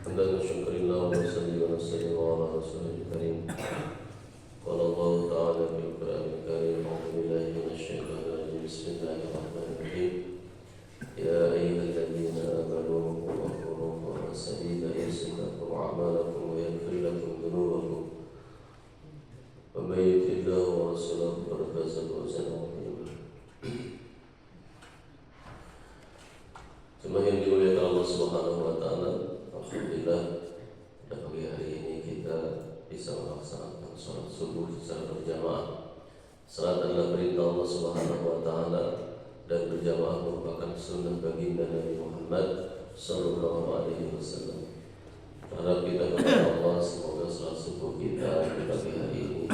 حمدا وشكر الله ونصلي ونسلم على رسوله الكريم. قال الله تعالى في القرآن الكريم: أعوذ بالله من الشيطان الرجيم. بسم الله الرحمن الرحيم. يا أيها الذين آمنوا اغفروا الله سبيلا يغفر لكم أعمالكم ويغفر لكم ذنوبكم ومن يطع الله ورسوله فقد فاز فوزا عظيما. Jemaah yang dimuliakan Allah Subhanahu wa taala, alhamdulillah pada pagi hari ini kita bisa melaksanakan salat subuh secara berjamaah. Salat adalah perintah Allah Subhanahu wa taala dan berjamaah merupakan sunnah baginda Nabi Muhammad sallallahu alaihi wasallam. Harap kita kepada Allah semoga salat subuh kita di pagi hari ini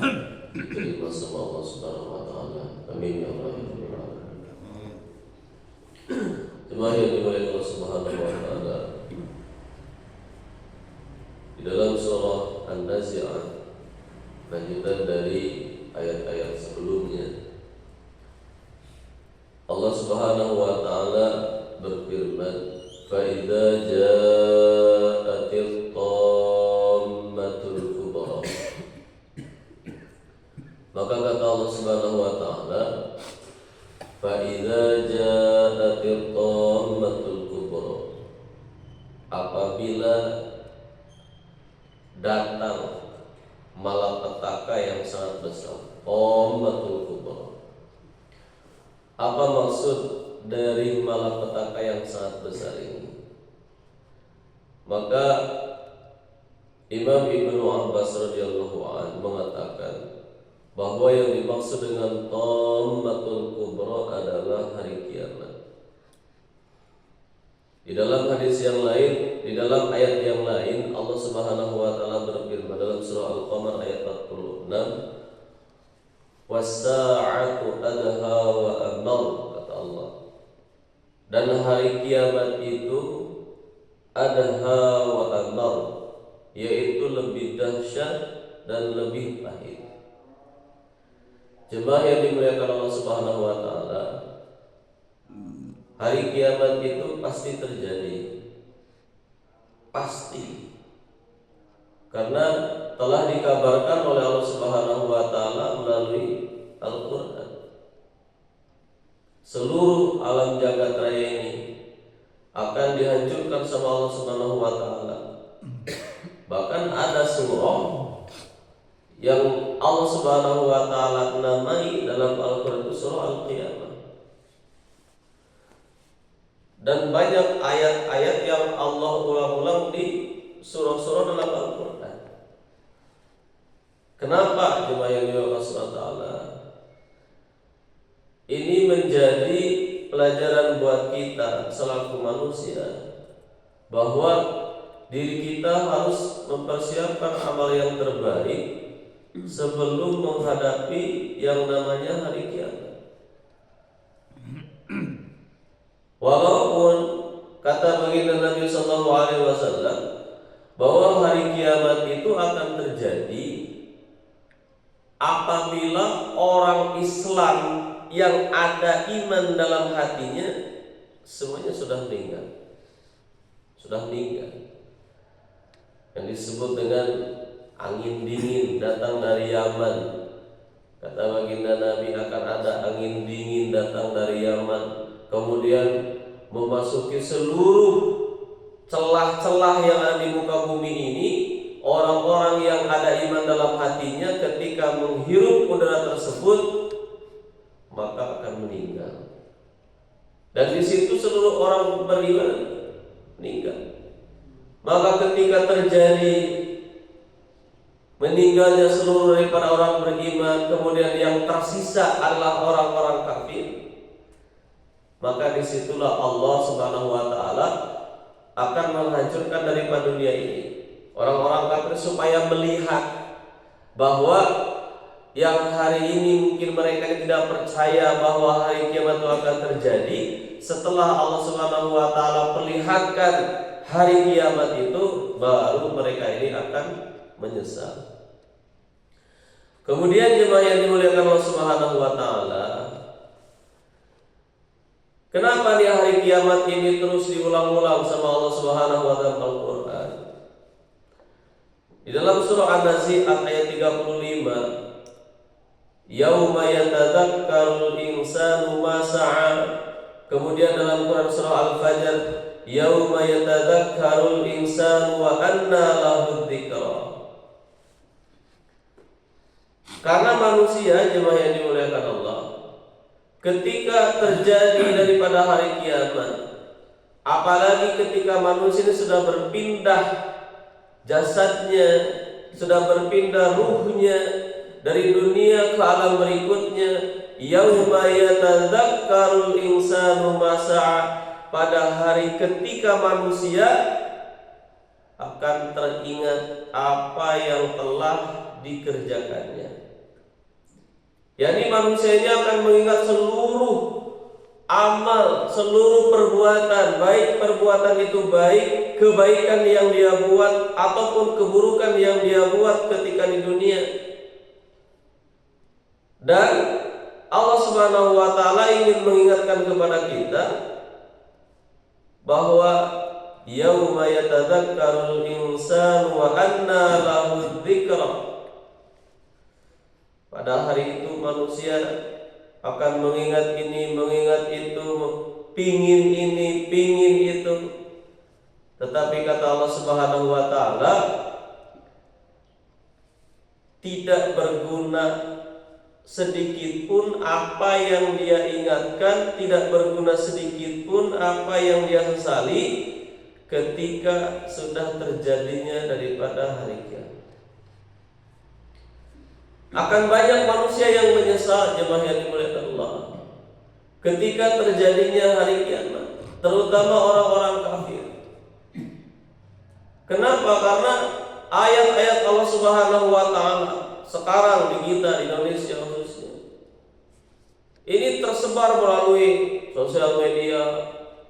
diterima sama Allah Subhanahu wa taala. Amin ya rabbal alamin. Jemaah yang dimuliakan Allah Subhanahu wa taala, di dalam surah An-Nazi'ah, lanjutan dari ayat-ayat sebelumnya, Allah Subhanahu wa taala berfirman, "Fa idza ja'atil tammatul kubra." Maka kata Allah Subhanahu wa taala, "Fa idza ja'atil tammatul kubra." Apabila datang malapetaka yang sangat besar, tammatul kubra. Apa maksud dari malapetaka yang sangat besar ini? Maka Imam Ibnu Abbas radhiyallahu anhu mengatakan bahwa yang dimaksud dengan tammatul kubra adalah hari kiamat. Di dalam hadis yang lain, di dalam ayat yang lain, Allah Subhanahu wa taala berfirman dalam surah Al-Qamar ayat 46, "Was-sa'atu adha wa amar," kata Allah. Dan hari kiamat itu adha wa amar, yaitu lebih dahsyat dan lebih pahit. Jemaah yang dimuliakan Allah Subhanahu wa taala, hari kiamat itu pasti terjadi. Pasti. Karena telah dikabarkan oleh Allah Subhanahu wa taala melalui Al-Qur'an. Seluruh alam jagat raya ini akan dihancurkan sama Allah Subhanahu wa taala. Bahkan ada surah yang Allah Subhanahu wa taala namai dalam Al-Qur'an itu surah Al-Qiyamah. Dan banyak ayat-ayat yang Allah ulang-ulang di surah-surah dalam Al-Qur'an. Kenapa jemaah yang dimuliakan Allah taala? Ini menjadi pelajaran buat kita selaku manusia bahwa diri kita harus mempersiapkan amal yang terbaik sebelum menghadapi yang namanya hari kiamat. Walaupun kata baginda Nabi sallallahu alaihi wasallam bahwa hari kiamat itu akan terjadi apabila orang Islam yang ada iman dalam hatinya semuanya sudah meninggal. Sudah meninggal. Yang disebut dengan angin dingin datang dari Yaman. Kata baginda Nabi akan ada angin dingin datang dari Yaman, kemudian memasuki seluruh celah-celah yang ada di muka bumi ini. Orang-orang yang ada iman dalam hatinya ketika menghirup udara tersebut maka akan meninggal. Dan di situ seluruh orang beriman meninggal. Maka ketika terjadi meninggalnya seluruh daripada orang beriman, kemudian yang tersisa adalah orang-orang kafir, maka disitulah Allah Subhanahu wa taala akan menghancurkan daripada dunia ini orang-orang kafir supaya melihat bahwa yang hari ini mungkin mereka tidak percaya bahwa hari kiamat itu akan terjadi. Setelah Allah Subhanahu wa taala perlihatkan hari kiamat itu, baru mereka ini akan menyesal. Kemudian jemaah yang dimuliakan Allah Subhanahu wa taala, Kenapa di hari kiamat ini terus diulang-ulang sama Allah Subhanahu wa taala Al-Qur'an? Di dalam surah An-Nazi'at ayat 35, yauma yatadzakkarul insanu ma sa'a. Kemudian dalam Quran surah Al-Fajr, yauma yatadzakkarul insanu wa anna lahu dzikra. Karena manusia, jemaah yang dimuliakan Allah, ketika terjadi daripada hari kiamat, apalagi ketika manusia ini sudah berpindah jasadnya, sudah berpindah ruhnya dari dunia ke alam berikutnya, yauma yatadzakkarul insanu ma sa'a, pada hari ketika manusia akan teringat apa yang telah dikerjakannya. Yani manusia ini akan mengingat seluruh amal, seluruh perbuatan, baik perbuatan itu baik, kebaikan yang dia buat ataupun keburukan yang dia buat ketika di dunia. Dan Allah Subhanahu wa taala ingin mengingatkan kepada kita bahwa yauma yatadzakkarul insanu wa anna lahu dzikra. Pada hari itu manusia akan mengingat ini, mengingat itu, pingin ini, pingin itu. Tetapi kata Allah Subhanahu wa taala, tidak berguna sedikit pun apa yang dia ingatkan, tidak berguna sedikit pun apa yang dia sesali ketika sudah terjadinya daripada hari kiamat. Akan banyak manusia yang menyesal, jemaah yang dimuliakan Allah, ketika terjadinya hari kiamat, terutama orang-orang kafir. Kenapa? Karena ayat-ayat Allah Subhanahu wa taala sekarang di kita di Indonesia khususnya ini tersebar melalui sosial media,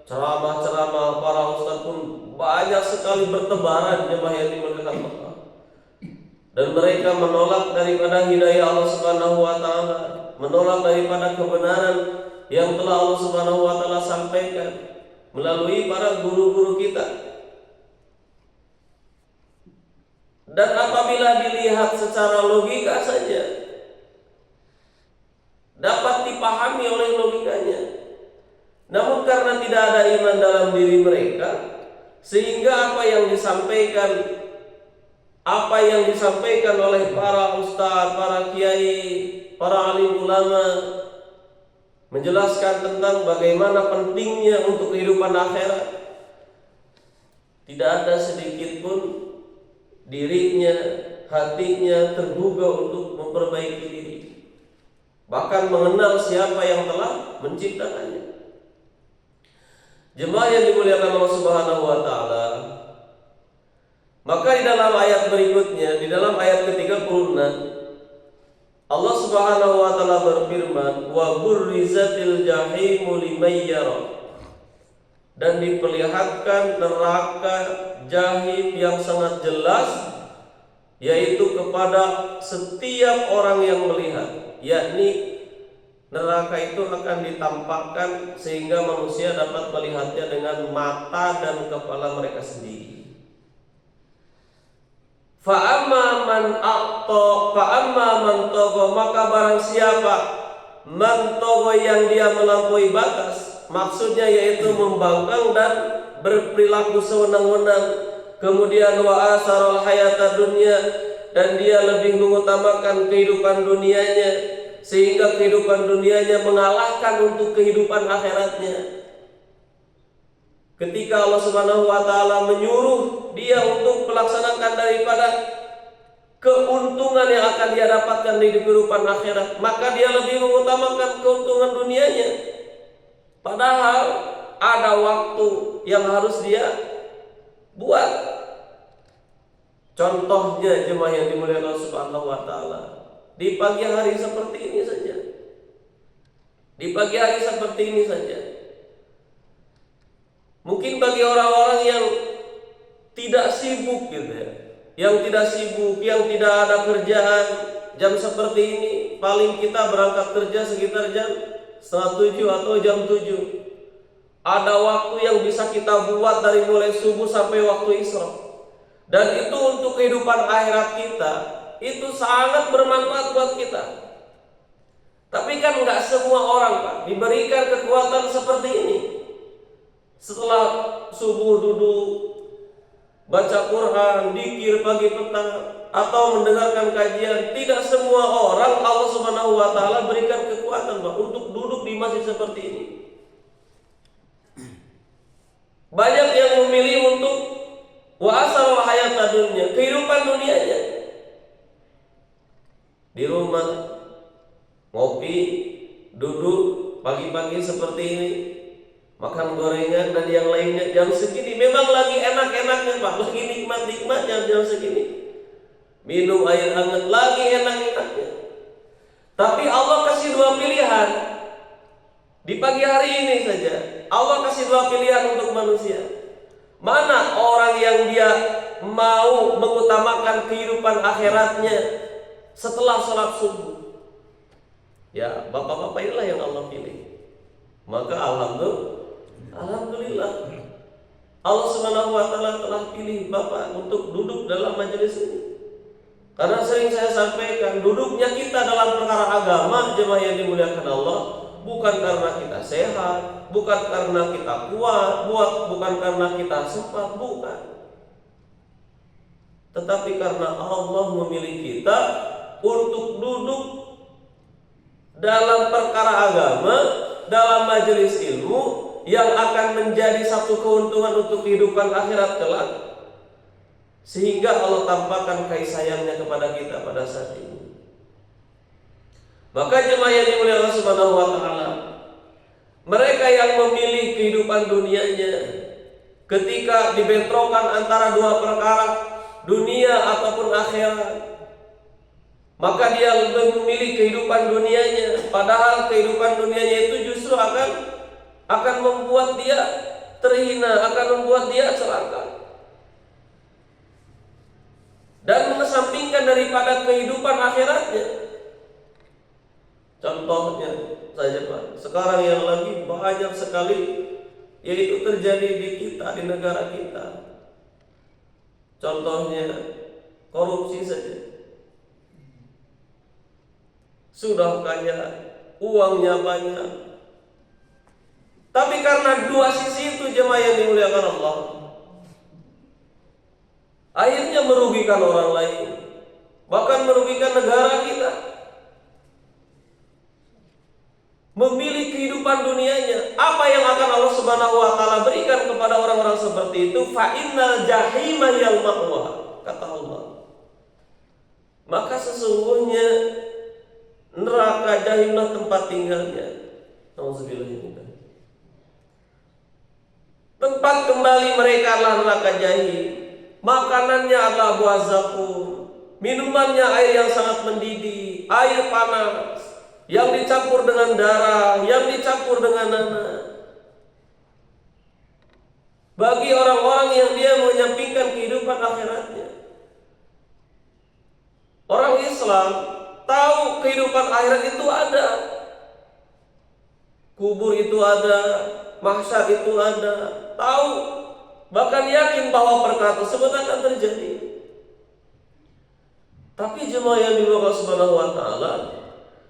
ceramah-ceramah para ustaz pun banyak sekali bertebaran, jemaah yang dimuliakan Allah. Dan mereka menolak daripada hidayah Allah Subhanahu wa taala, menolak daripada kebenaran yang telah Allah Subhanahu wa taala sampaikan melalui para guru-guru kita. Dan apabila dilihat secara logika saja, dapat dipahami oleh logikanya. Namun karena tidak ada iman dalam diri mereka, sehingga apa yang disampaikan oleh para ustaz, para kiai, para alim ulama menjelaskan tentang bagaimana pentingnya untuk kehidupan akhirat, tidak ada sedikit pun dirinya, hatinya tergugah untuk memperbaiki diri, bahkan mengenal siapa yang telah menciptakannya. Jemaah yang dimuliakan Allah Subhanahu wa taala, maka di dalam ayat berikutnya, di dalam ayat ke-36, Allah Subhanahu wa taala berfirman, "Wa burrizatil jahimu liman yara." Dan diperlihatkan neraka jahim yang sangat jelas, yaitu kepada setiap orang yang melihat, yakni neraka itu akan ditampakkan sehingga manusia dapat melihatnya dengan mata dan kepala mereka sendiri. Fa'amma man tagha, maka barang siapa man tagha yang dia melampaui batas, maksudnya yaitu membangkang dan berperilaku sewenang-wenang, kemudian wa asaral hayata dunya, dan dia lebih mengutamakan kehidupan dunianya sehingga kehidupan dunianya mengalahkan untuk kehidupan akhiratnya. Ketika Allah Subhanahu wa taala menyuruh dia untuk melaksanakan daripada keuntungan yang akan dia dapatkan di kehidupan akhirat, maka dia lebih mengutamakan keuntungan dunianya. Padahal ada waktu yang harus dia buat. Contohnya jemaah yang dimuliakan Allah Subhanahu wa taala, di pagi hari seperti ini saja. Di pagi hari seperti ini saja. Mungkin bagi orang-orang yang tidak sibuk gitu ya, yang tidak sibuk, yang tidak ada kerjaan, jam seperti ini paling kita berangkat kerja sekitar jam 6:30 atau jam 7. Ada waktu yang bisa kita buat dari mulai subuh sampai waktu isra. Dan itu untuk kehidupan akhirat kita, itu sangat bermanfaat buat kita. Tapi kan nggak semua orang, Pak, diberikan kekuatan seperti ini. Setelah subuh duduk baca Quran, zikir pagi petang, atau mendengarkan kajian. Tidak semua orang Allah Subhanahu wa taala berikan kekuatan, Pak, untuk duduk di masjid seperti ini. Banyak yang memilih untuk wa asal hayat dunia, kehidupan dunianya. Di rumah ngopi, duduk pagi-pagi seperti ini, makan gorengan dan yang lainnya jam segini. Memang lagi enak-enaknya, Pak, lagi nikmat-nikmatnya jam segini. Minum air hangat lagi enak-enaknya. Tapi Allah kasih dua pilihan. Di pagi hari ini saja Allah kasih dua pilihan untuk manusia. Mana orang yang dia mau mengutamakan kehidupan akhiratnya setelah sholat subuh? Ya, bapak-bapak inilah yang Allah pilih. Maka alhamdulillah Allah Subhanahu wa taala telah pilih bapak untuk duduk dalam majelis ini. Karena sering saya sampaikan, duduknya kita dalam perkara agama, jemaah yang dimuliakan Allah, bukan karena kita sehat, bukan karena kita kuat, bukan karena kita sempat, bukan. Tetapi karena Allah memilih kita untuk duduk dalam perkara agama, dalam majelis ilmu yang akan menjadi satu keuntungan untuk kehidupan akhirat kelak. Sehingga Allah tampakkan kasih sayangnya kepada kita pada saat ini. Maka jemaah yang dimuliakan Allah Subhanahu wa taala, mereka yang memilih kehidupan dunianya ketika dibentrokan antara dua perkara, dunia ataupun akhirat, maka dia lebih memilih kehidupan dunianya, padahal kehidupan dunianya itu justru akan membuat dia terhina, akan membuat dia celaka. Dan mengesampingkan daripada kehidupan akhiratnya. Contohnya saja, Pak, sekarang yang lagi banyak sekali yaitu terjadi di kita, di negara kita. Contohnya korupsi saja. Sudah kaya, uangnya banyak, tapi karena dua sisi itu jemaah yang dimuliakan Allah, akhirnya merugikan orang lain, bahkan merugikan negara kita. Memilih kehidupan dunianya, apa yang akan Allah Subhanahu wa taala berikan kepada orang-orang seperti itu? Fa innal jahima yal ma'wa, kata Allah. Maka sesungguhnya neraka jahimlah tempat tinggalnya. Nauzubillah. Tempat kembali mereka adalah neraka jahim. Makanannya adalah buah zakum, minumannya air yang sangat mendidih, air panas yang dicampur dengan darah, yang dicampur dengan nanah. Bagi orang-orang yang dia menyampingkan kehidupan akhiratnya. Orang Islam tahu kehidupan akhirat itu ada, kubur itu ada, mahsyar itu ada, tahu, bahkan yakin bahwa perkara tersebut akan terjadi. Tapi jemaah yang dimuliakan Allah Subhanahu wa taala,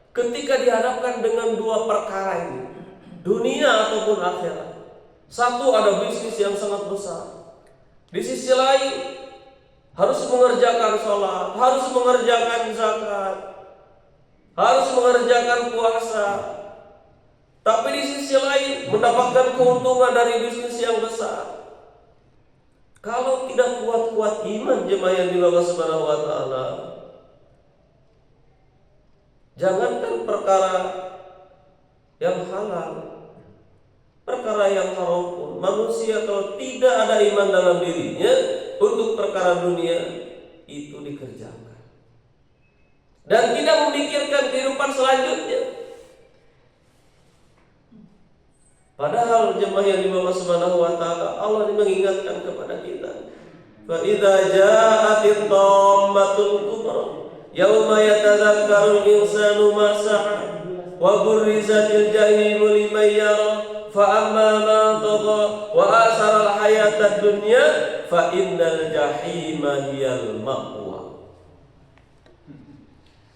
ketika dihadapkan dengan dua perkara ini, dunia ataupun akhirat, satu ada bisnis yang sangat besar, di sisi lain harus mengerjakan sholat, harus mengerjakan zakat, harus mengerjakan puasa, tapi di sisi lain mendapatkan keuntungan dari bisnis yang besar. Kalau tidak kuat-kuat iman jemaah yang dimuliakan Allah Subhanahu wa taala, jangankan perkara yang halal, perkara yang haram pun, manusia kalau tidak ada iman dalam dirinya untuk perkara dunia itu dikerjakan dan tidak memikirkan kehidupan selanjutnya. Padahal jemaah yang dimuliakan Subhanahu wa taala, Allah mengingatkan kepada kita, fa idza ja'atit tammatul kubra yauma yatadzakkarul insanu ma sa'a wa burrizatil jahimu liman yara fa amma man hayatad dunya fa innal jahima hiyal ma'wa.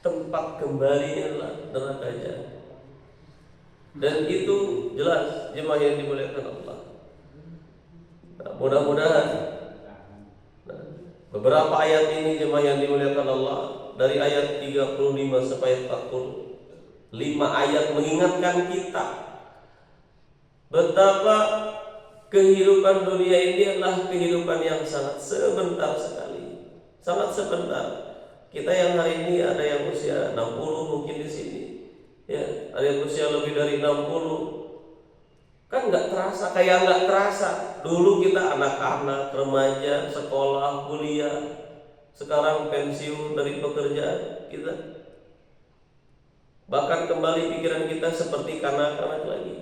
Tempat kembalinya adalah neraka jahanam. Dan itu jelas jemaah yang dimuliakan Allah. Nah, mudah-mudahan beberapa ayat ini jemaah yang dimuliakan Allah, dari ayat 35 sampai 40, 5 ayat mengingatkan kita betapa kehidupan dunia ini adalah kehidupan yang sangat sebentar sekali, sangat sebentar. Kita yang hari ini ada yang usia 60 mungkin di sini, ya, ada yang usia lebih dari 60. Kan nggak terasa, kayak nggak terasa. Dulu kita anak-anak, remaja, sekolah, kuliah, sekarang pensiun dari pekerjaan kita. Bahkan kembali pikiran kita seperti kanak-kanak lagi.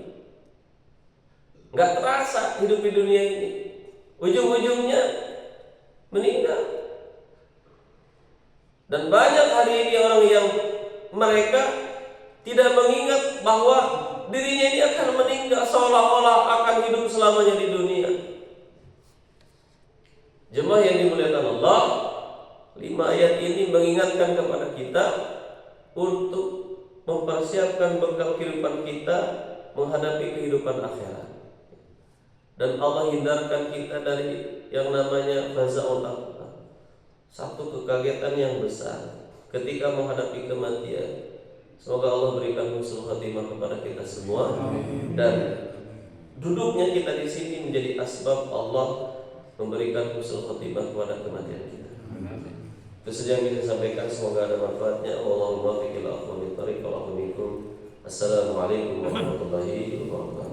Nggak terasa hidup di dunia ini. Ujung-ujungnya meninggal. Dan banyak hari ini orang yang mereka tidak mengingat bahwa dirinya ini akan meninggal, seolah-olah akan hidup selamanya di dunia. Jemaah yang dimuliakan Allah, 5 ayat ini mengingatkan kepada kita untuk mempersiapkan bekal kehidupan kita menghadapi kehidupan akhirat. Dan Allah hindarkan kita dari yang namanya faza'ul akbar, satu kekagetan yang besar ketika menghadapi kematian. Semoga Allah berikan husnul khatimah kepada kita semua. Dan duduknya kita di sini menjadi asbab Allah memberikan husnul khatimah kepada kematian kita. Itu saja yang bisa sampaikan, semoga ada manfaatnya. Wallahul muwaffiq ila aqwamit thoriq. Assalamualaikum warahmatullahi wabarakatuh.